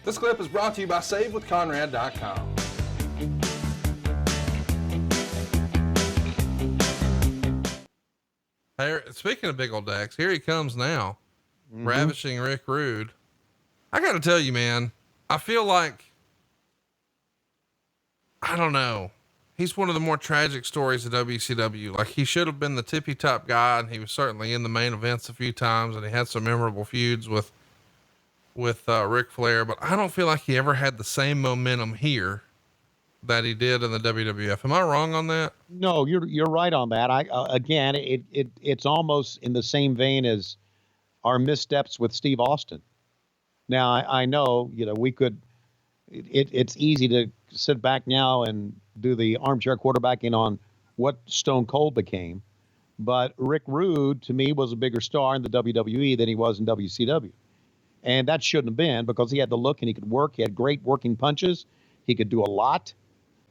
This clip is brought to you by SaveWithConrad.com. Speaking of big old Dax, here he comes now, ravishing Rick Rude. I got to tell you, man, I feel like, I don't know. He's one of the more tragic stories of WCW. Like, he should have been the tippy top guy, and he was certainly in the main events a few times, and he had some memorable feuds with Ric Flair, but I don't feel like he ever had the same momentum here that he did in the WWF. Am I wrong on that? No, you're right on that. Again, it's almost in the same vein as our missteps with Steve Austin. Now, I know, we could, it's easy to sit back now and do the armchair quarterbacking on what Stone Cold became, but Rick Rude, to me, was a bigger star in the WWE than he was in WCW. And that shouldn't have been, because he had the look and he could work. He had great working punches. He could do a lot.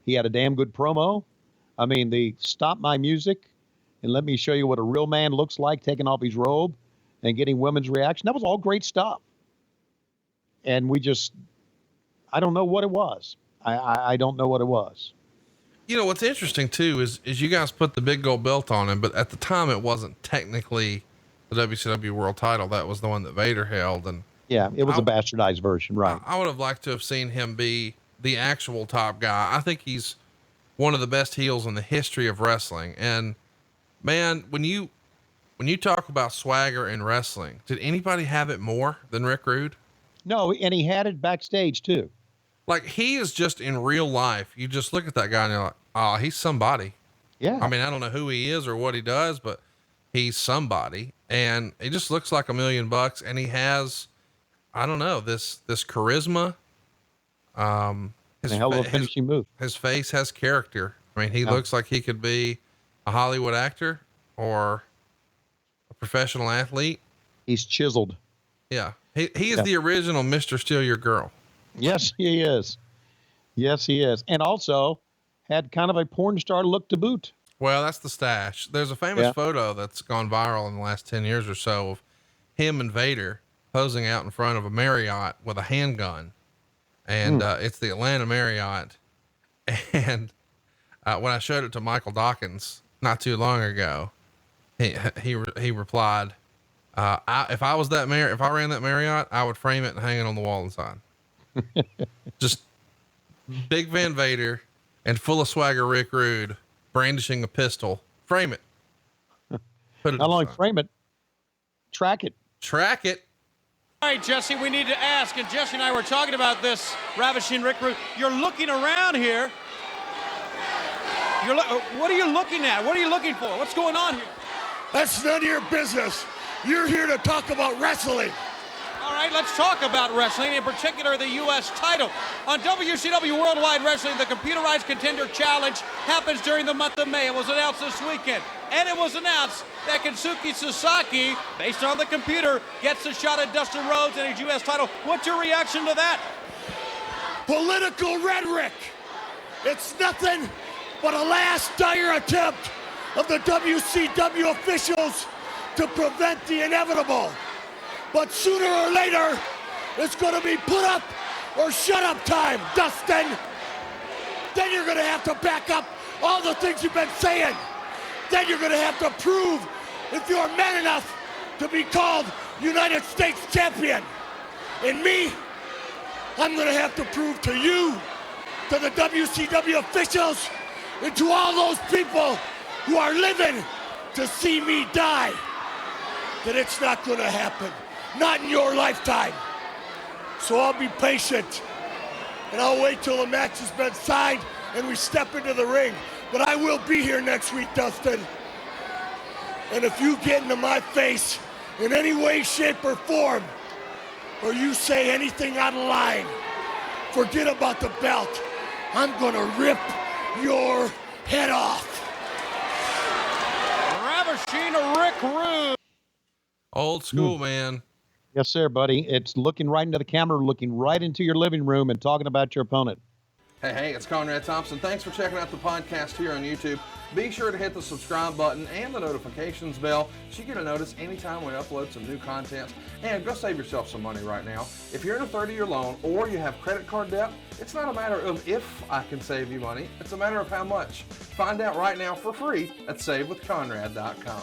He had a damn good promo. I mean, the stop my music and let me show you what a real man looks like, taking off his robe and getting women's reaction. That was all great stuff. And I don't know what it was. I don't know what it was. You know, what's interesting too, is you guys put the big gold belt on him, but at the time it wasn't technically the WCW world title. That was the one that Vader held. And yeah, it was a bastardized version. Right. I would have liked to have seen him be the actual top guy. I think he's one of the best heels in the history of wrestling. And man, when you talk about swagger in wrestling, did anybody have it more than Rick Rude? No. And he had it backstage too. Like, he is just in real life. You just look at that guy and you're like, oh, he's somebody. Yeah. I mean, I don't know who he is or what he does, but he's somebody, and he just looks like $1 million. And he has, I don't know, this charisma. His hell of a finishing move. His face has character. I mean, he looks like he could be a Hollywood actor or a professional athlete. He's chiseled. Yeah. He is the original Mr. Steal Your Girl. Yes, he is. Yes, he is. And also had kind of a porn star look to boot. Well, that's the stash. There's a famous photo that's gone viral in the last 10 years or so of him and Vader posing out in front of a Marriott with a handgun. And, it's the Atlanta Marriott. And, when I showed it to Michael Dawkins not too long ago, he replied, if I ran that Marriott, I would frame it and hang it on the wall inside. Just big Van Vader and full of swagger Rick Rude brandishing a pistol. Frame it. Put it. Not only frame it, track it. Track it. All right, Jesse, we need to ask, and Jesse and I were talking about this, ravishing Rick Rude. You're looking around here. What are you looking at? What are you looking for? What's going on here? That's none of your business. You're here to talk about wrestling. All right, let's talk about wrestling, in particular the U.S. title. On WCW Worldwide Wrestling, the Computerized Contender Challenge happens during the month of May. It was announced this weekend. And it was announced that Kensuke Sasaki, based on the computer, gets a shot at Dustin Rhodes and his U.S. title. What's your reaction to that? Political rhetoric. It's nothing but a last dire attempt of the WCW officials to prevent the inevitable. But sooner or later, it's going to be put up or shut up time, Dustin. Then you're going to have to back up all the things you've been saying. Then you're going to have to prove if you're man enough to be called United States champion. And me, I'm going to have to prove to you, to the WCW officials, and to all those people who are living to see me die, that it's not going to happen. Not in your lifetime. So I'll be patient, and I'll wait till the match has been signed and we step into the ring. But I will be here next week, Dustin. And if you get into my face in any way, shape, or form, or you say anything out of line, forget about the belt. I'm gonna rip your head off. Ravishing Rick Rude. Old school, man. Yes, sir, buddy. It's looking right into the camera, looking right into your living room and talking about your opponent. Hey, it's Conrad Thompson. Thanks for checking out the podcast here on YouTube. Be sure to hit the subscribe button and the notifications bell so you get a notice anytime we upload some new content. And go save yourself some money right now. If you're in a 30-year loan or you have credit card debt, it's not a matter of if I can save you money. It's a matter of how much. Find out right now for free at SaveWithConrad.com.